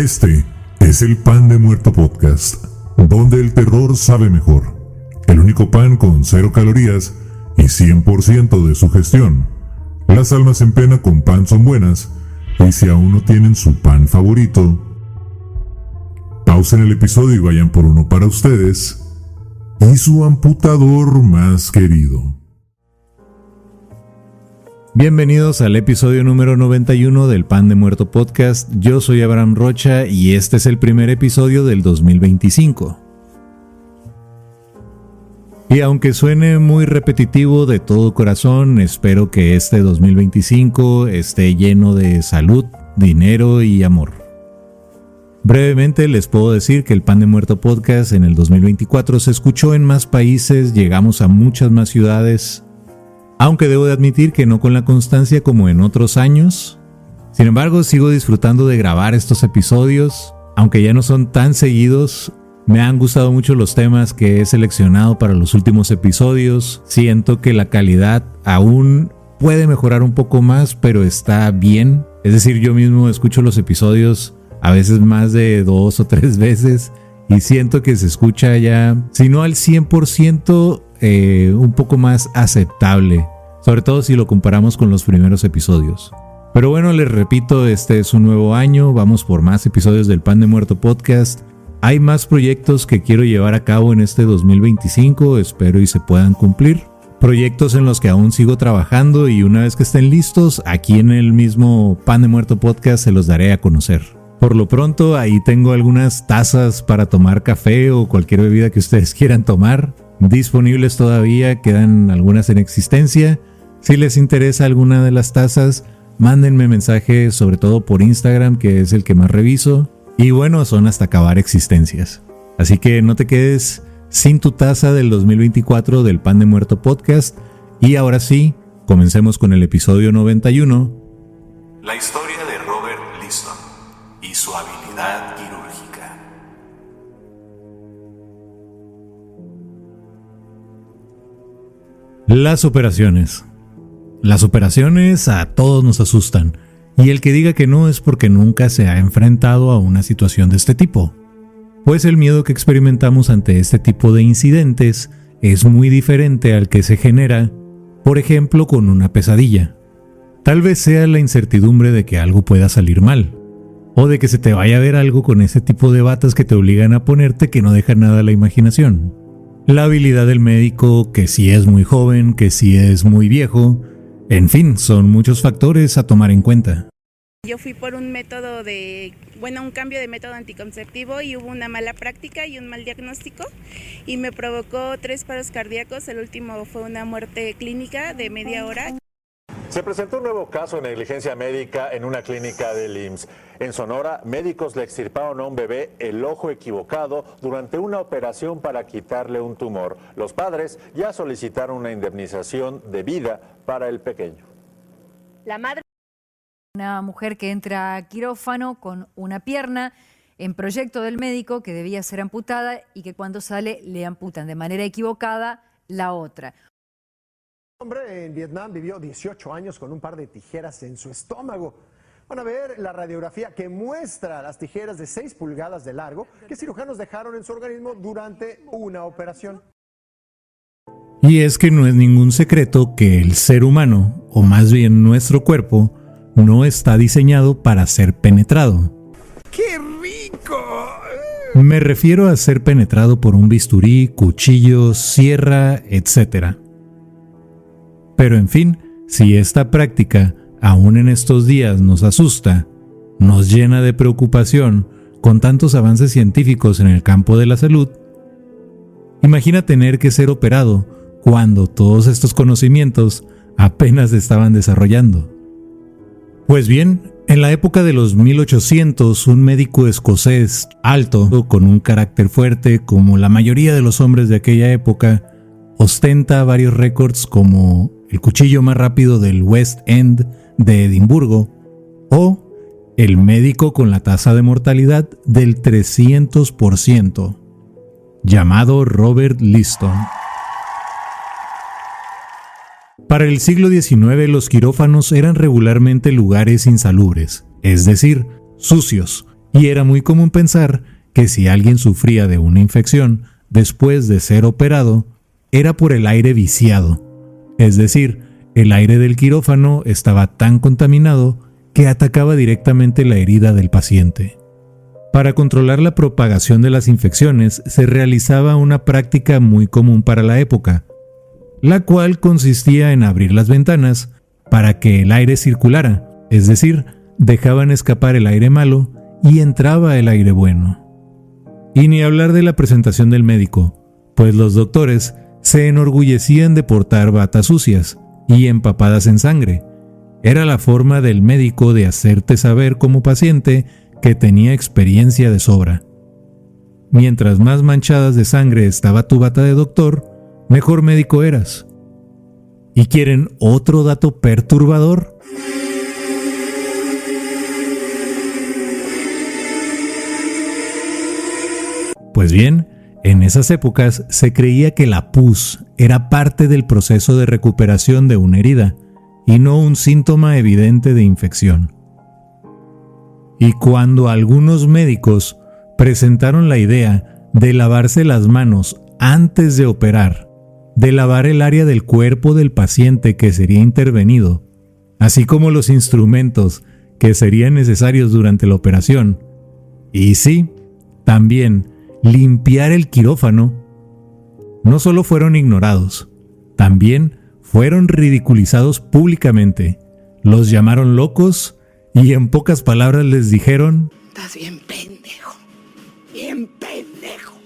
Este es el Pan de Muerto Podcast, donde el terror sabe mejor. El único pan con 0 calorías y 100% de sugestión. Las almas en pena con pan son buenas, y si aún no tienen su pan favorito, pausen el episodio y vayan por uno para ustedes y su amputador más querido. Bienvenidos al episodio número 91 del Pan de Muerto Podcast. Yo soy Abraham Rocha y este es el primer episodio del 2025. Y aunque suene muy repetitivo, de todo corazón, espero que este 2025 esté lleno de salud, dinero y amor. Brevemente les puedo decir que el Pan de Muerto Podcast en el 2024 se escuchó en más países, llegamos a muchas más ciudades, aunque debo de admitir que no con la constancia como en otros años. Sin embargo, sigo disfrutando de grabar estos episodios, aunque ya no son tan seguidos. Me han gustado mucho los temas que he seleccionado para los últimos episodios. Siento que la calidad aún puede mejorar un poco más, pero está bien. Es decir, yo mismo escucho los episodios a veces más de 2 o 3 veces y siento que se escucha ya, si no al 100%, un poco más aceptable, sobre todo si lo comparamos con los primeros episodios. Pero bueno, les repito, este es un nuevo año, vamos por más episodios del Pan de Muerto Podcast. Hay más proyectos que quiero llevar a cabo en este 2025, espero y se puedan cumplir. Proyectos en los que aún sigo trabajando y una vez que estén listos, aquí en el mismo Pan de Muerto Podcast se los daré a conocer. Por lo pronto, ahí tengo algunas tazas para tomar café o cualquier bebida que ustedes quieran tomar disponibles todavía, quedan algunas en existencia. Si les interesa alguna de las tazas, mándenme mensaje, sobre todo por Instagram, que es el que más reviso. Y bueno, son hasta acabar existencias. Así que no te quedes sin tu taza del 2024 del Pan de Muerto Podcast. Y ahora sí, comencemos con el episodio 91. La historia de Robert Liston y su habilidad quirúrgica. Las operaciones. Las operaciones a todos nos asustan. Y el que diga que no es porque nunca se ha enfrentado a una situación de este tipo. Pues el miedo que experimentamos ante este tipo de incidentes es muy diferente al que se genera, por ejemplo, con una pesadilla. Tal vez sea la incertidumbre de que algo pueda salir mal, o de que se te vaya a ver algo con ese tipo de batas que te obligan a ponerte que no deja nada a la imaginación. La habilidad del médico, que si es muy joven, que si es muy viejo. En fin, son muchos factores a tomar en cuenta. Yo fui por un un cambio de método anticonceptivo y hubo una mala práctica y un mal diagnóstico y me provocó 3 paros cardíacos. El último fue una muerte clínica de media hora. Se presentó un nuevo caso de negligencia médica en una clínica del IMSS. En Sonora, médicos le extirparon a un bebé el ojo equivocado durante una operación para quitarle un tumor. Los padres ya solicitaron una indemnización de vida para el pequeño. La madre, una mujer que entra a quirófano con una pierna en proyecto del médico que debía ser amputada y que cuando sale le amputan de manera equivocada la otra. Un hombre en Vietnam vivió 18 años con un par de tijeras en su estómago. Van a ver la radiografía que muestra las tijeras de 6 pulgadas de largo que cirujanos dejaron en su organismo durante una operación. Y es que no es ningún secreto que el ser humano, o más bien nuestro cuerpo, no está diseñado para ser penetrado. ¡Qué rico! Me refiero a ser penetrado por un bisturí, cuchillo, sierra, etc. Pero en fin, si esta práctica, aún en estos días, nos asusta, nos llena de preocupación con tantos avances científicos en el campo de la salud, imagina tener que ser operado cuando todos estos conocimientos apenas se estaban desarrollando. Pues bien, en la época de los 1800, un médico escocés alto, con un carácter fuerte como la mayoría de los hombres de aquella época, ostenta varios récords como el cuchillo más rápido del West End de Edimburgo o el médico con la tasa de mortalidad del 300%, llamado Robert Liston. Para el siglo XIX los quirófanos eran regularmente lugares insalubres, es decir, sucios, y era muy común pensar que si alguien sufría de una infección después de ser operado, era por el aire viciado, es decir, el aire del quirófano estaba tan contaminado que atacaba directamente la herida del paciente. Para controlar la propagación de las infecciones se realizaba una práctica muy común para la época, la cual consistía en abrir las ventanas para que el aire circulara, es decir, dejaban escapar el aire malo y entraba el aire bueno. Y ni hablar de la presentación del médico, pues los doctores se enorgullecían de portar batas sucias y empapadas en sangre. Era la forma del médico de hacerte saber como paciente que tenía experiencia de sobra. Mientras más manchadas de sangre estaba tu bata de doctor, mejor médico eras. ¿Y quieren otro dato perturbador? Pues bien, en esas épocas se creía que la pus era parte del proceso de recuperación de una herida y no un síntoma evidente de infección. Y cuando algunos médicos presentaron la idea de lavarse las manos antes de operar, de lavar el área del cuerpo del paciente que sería intervenido, así como los instrumentos que serían necesarios durante la operación, y sí, también limpiar el quirófano, no solo fueron ignorados, también fueron ridiculizados públicamente, los llamaron locos y en pocas palabras les dijeron: estás bien pendejo, bien pendejo.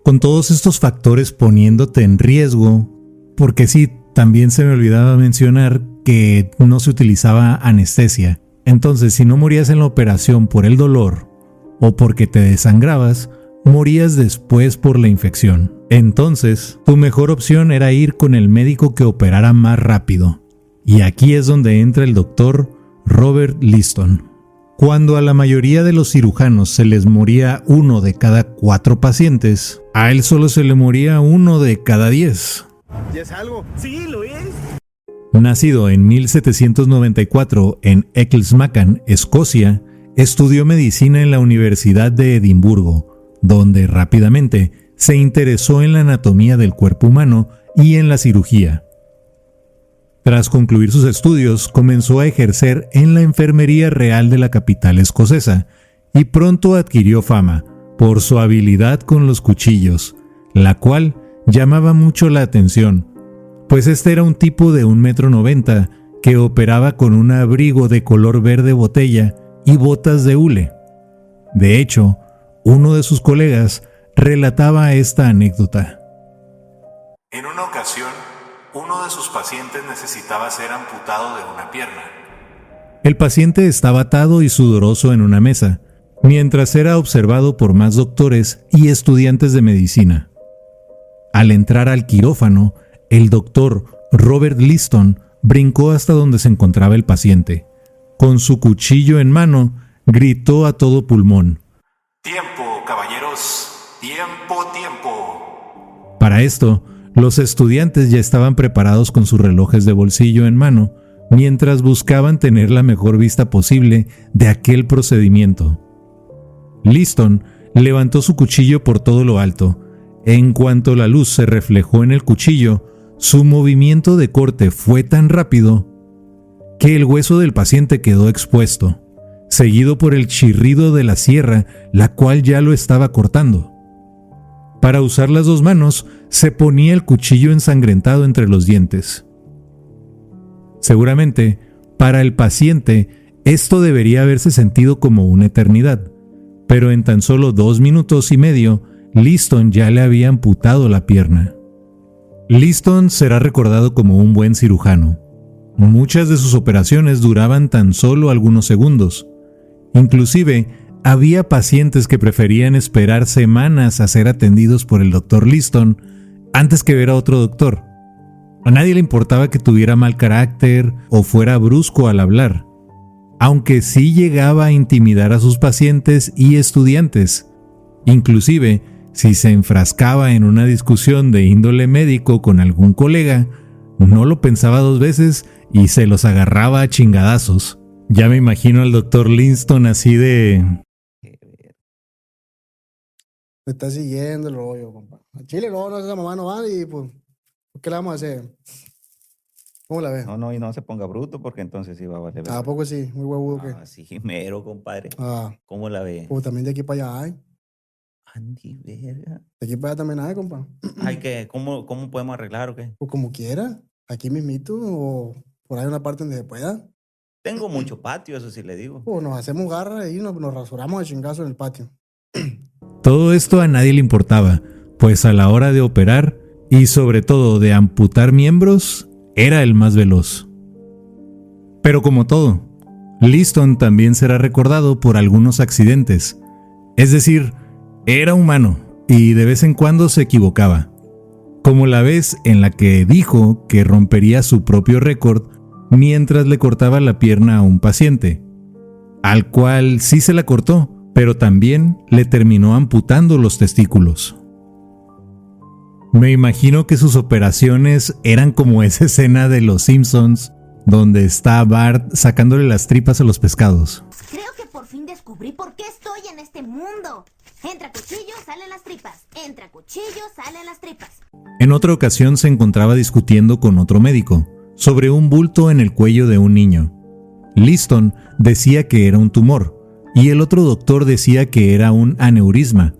Con todos estos factores poniéndote en riesgo, porque sí, también se me olvidaba mencionar que no se utilizaba anestesia. Entonces, si no morías en la operación por el dolor o porque te desangrabas, morías después por la infección. Entonces, tu mejor opción era ir con el médico que operara más rápido. Y aquí es donde entra el doctor Robert Liston. Cuando a la mayoría de los cirujanos se les moría 1 de cada 4 pacientes, a él solo se le moría 1 de cada 10. ¿Y es algo? Sí, lo es. Nacido en 1794 en Ecclesmacan, Escocia, estudió medicina en la Universidad de Edimburgo, donde rápidamente se interesó en la anatomía del cuerpo humano y en la cirugía. Tras concluir sus estudios, comenzó a ejercer en la Enfermería Real de la capital escocesa y pronto adquirió fama por su habilidad con los cuchillos, la cual llamaba mucho la atención, pues este era un tipo de 1,90 m que operaba con un abrigo de color verde botella y botas de hule. De hecho, uno de sus colegas relataba esta anécdota. En una ocasión, uno de sus pacientes necesitaba ser amputado de una pierna. El paciente estaba atado y sudoroso en una mesa, mientras era observado por más doctores y estudiantes de medicina. Al entrar al quirófano, el doctor Robert Liston brincó hasta donde se encontraba el paciente. Con su cuchillo en mano, gritó a todo pulmón: ¡Tiempo, caballeros! ¡Tiempo, tiempo! Para esto, los estudiantes ya estaban preparados con sus relojes de bolsillo en mano, mientras buscaban tener la mejor vista posible de aquel procedimiento. Liston levantó su cuchillo por todo lo alto. En cuanto la luz se reflejó en el cuchillo, su movimiento de corte fue tan rápido que el hueso del paciente quedó expuesto, seguido por el chirrido de la sierra, la cual ya lo estaba cortando. Para usar las 2 manos, se ponía el cuchillo ensangrentado entre los dientes. Seguramente, para el paciente, esto debería haberse sentido como una eternidad, pero en tan solo 2 minutos y medio, Liston ya le había amputado la pierna. Liston será recordado como un buen cirujano. Muchas de sus operaciones duraban tan solo algunos segundos. Inclusive, había pacientes que preferían esperar semanas a ser atendidos por el doctor Liston antes que ver a otro doctor. A nadie le importaba que tuviera mal carácter o fuera brusco al hablar, aunque sí llegaba a intimidar a sus pacientes y estudiantes. Inclusive, si se enfrascaba en una discusión de índole médico con algún colega, no lo pensaba 2 veces y se los agarraba a chingadazos. Ya me imagino al doctor Liston así de: Me está siguiendo el rollo, compa. A Chile, no, esa mamá no va y pues, ¿qué le vamos a hacer? ¿Cómo la ves? No, y no se ponga bruto porque entonces sí va a valer. ¿A poco sí? Muy huevudo, ¿qué? Sí, mero, compadre. Ah. ¿Cómo la ve? Pues también de aquí para allá hay. Andy, verga. De aquí para allá también hay, compa. Ay, ¿qué? ¿Cómo podemos arreglar o qué? Pues como quiera. Aquí mismito o por ahí una parte donde se pueda. Tengo mucho patio, eso sí le digo. Pues nos hacemos garra y nos rasuramos de chingazo en el patio. Todo esto a nadie le importaba, pues a la hora de operar y sobre todo de amputar miembros, era el más veloz. Pero como todo, Liston también será recordado por algunos accidentes. Es decir, era humano y de vez en cuando se equivocaba. Como la vez en la que dijo que rompería su propio récord mientras le cortaba la pierna a un paciente, al cual sí se la cortó, pero también le terminó amputando los testículos. Me imagino que sus operaciones eran como esa escena de Los Simpsons, donde está Bart sacándole las tripas a los pescados. Creo que por fin descubrí por qué estoy en este mundo. Entra cuchillo, salen las tripas. Entra cuchillo, salen las tripas. En otra ocasión se encontraba discutiendo con otro médico sobre un bulto en el cuello de un niño. Liston decía que era un tumor y el otro doctor decía que era un aneurisma.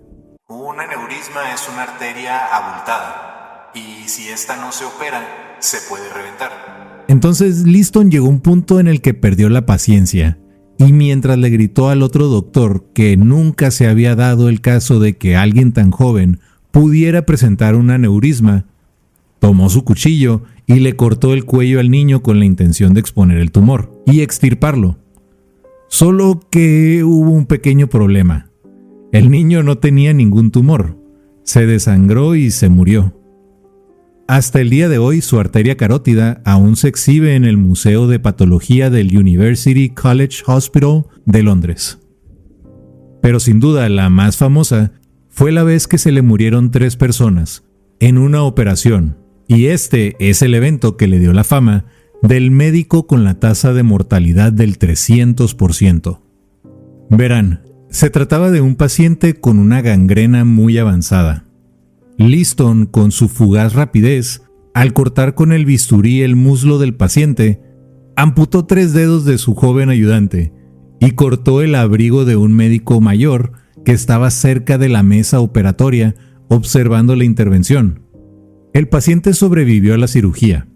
Un aneurisma es una arteria abultada y si esta no se opera, se puede reventar. Entonces Liston llegó a un punto en el que perdió la paciencia y mientras le gritó al otro doctor que nunca se había dado el caso de que alguien tan joven pudiera presentar un aneurisma, tomó su cuchillo y le cortó el cuello al niño con la intención de exponer el tumor y extirparlo. Solo que hubo un pequeño problema. El niño no tenía ningún tumor, se desangró y se murió. Hasta el día de hoy su arteria carótida aún se exhibe en el Museo de Patología del University College Hospital de Londres. Pero sin duda la más famosa fue la vez que se le murieron 3 personas en una operación, y este es el evento que le dio la fama del médico con la tasa de mortalidad del 300%. Verán, se trataba de un paciente con una gangrena muy avanzada. Liston, con su fugaz rapidez, al cortar con el bisturí el muslo del paciente, amputó 3 dedos de su joven ayudante y cortó el abrigo de un médico mayor que estaba cerca de la mesa operatoria observando la intervención. El paciente sobrevivió a la cirugía.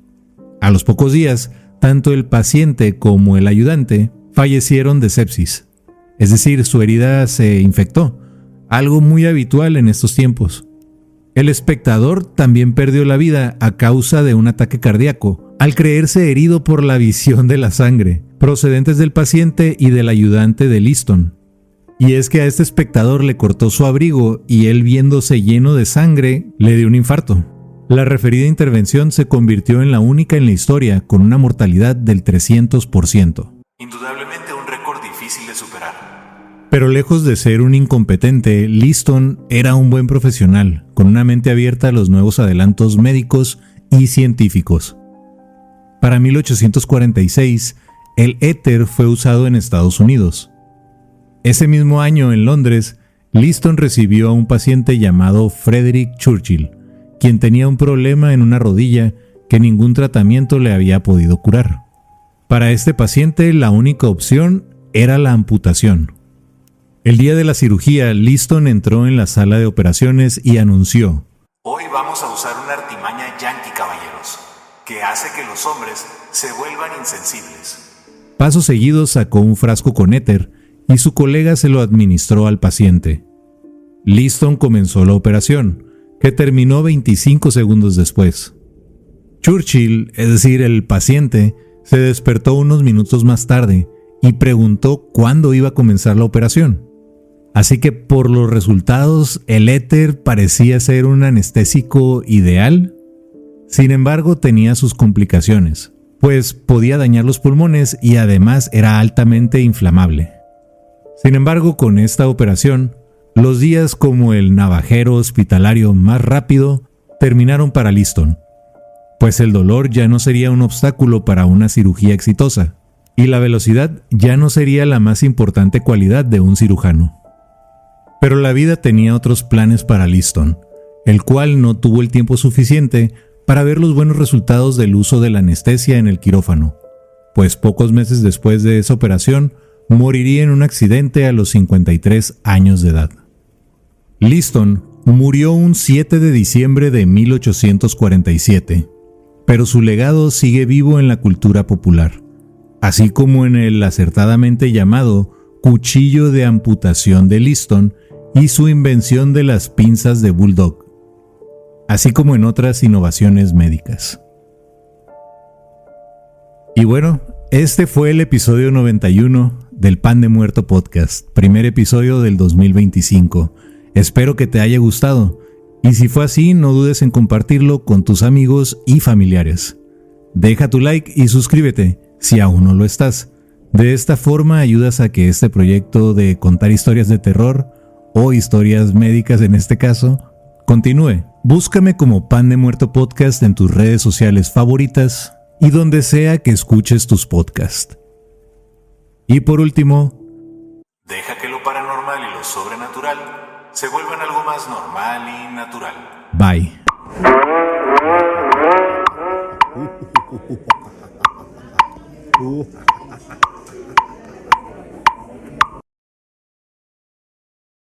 A los pocos días, tanto el paciente como el ayudante fallecieron de sepsis, es decir, su herida se infectó, algo muy habitual en estos tiempos. El espectador también perdió la vida a causa de un ataque cardíaco, al creerse herido por la visión de la sangre, procedentes del paciente y del ayudante de Liston. Y es que a este espectador le cortó su abrigo y él, viéndose lleno de sangre, le dio un infarto. La referida intervención se convirtió en la única en la historia con una mortalidad del 300%. Indudablemente un récord difícil de superar. Pero lejos de ser un incompetente, Liston era un buen profesional, con una mente abierta a los nuevos adelantos médicos y científicos. Para 1846, el éter fue usado en Estados Unidos. Ese mismo año, en Londres, Liston recibió a un paciente llamado Frederick Churchill, quien tenía un problema en una rodilla que ningún tratamiento le había podido curar. Para este paciente, la única opción era la amputación. El día de la cirugía, Liston entró en la sala de operaciones y anunció: Hoy vamos a usar una artimaña yankee, caballeros, que hace que los hombres se vuelvan insensibles. Paso seguido sacó un frasco con éter y su colega se lo administró al paciente. Liston comenzó la operación, que terminó 25 segundos después. Churchill, es decir, el paciente, se despertó unos minutos más tarde y preguntó cuándo iba a comenzar la operación. Así que por los resultados, el éter parecía ser un anestésico ideal. Sin embargo, tenía sus complicaciones, pues podía dañar los pulmones y además era altamente inflamable. Sin embargo, con esta operación, los días como el navajero hospitalario más rápido terminaron para Liston, pues el dolor ya no sería un obstáculo para una cirugía exitosa, y la velocidad ya no sería la más importante cualidad de un cirujano. Pero la vida tenía otros planes para Liston, el cual no tuvo el tiempo suficiente para ver los buenos resultados del uso de la anestesia en el quirófano, pues pocos meses después de esa operación moriría en un accidente a los 53 años de edad. Liston murió un 7 de diciembre de 1847, pero su legado sigue vivo en la cultura popular, así como en el acertadamente llamado cuchillo de amputación de Liston y su invención de las pinzas de bulldog, así como en otras innovaciones médicas. Y bueno, este fue el episodio 91 del Pan de Muerto Podcast, primer episodio del 2025. Espero que te haya gustado, y si fue así, no dudes en compartirlo con tus amigos y familiares. Deja tu like y suscríbete si aún no lo estás. De esta forma ayudas a que este proyecto de contar historias de terror, o historias médicas en este caso, continúe. Búscame como Pan de Muerto Podcast en tus redes sociales favoritas y donde sea que escuches tus podcasts. Y por último, deja que lo paranormal y lo sobrenatural se vuelvan algo más normal y natural. bye.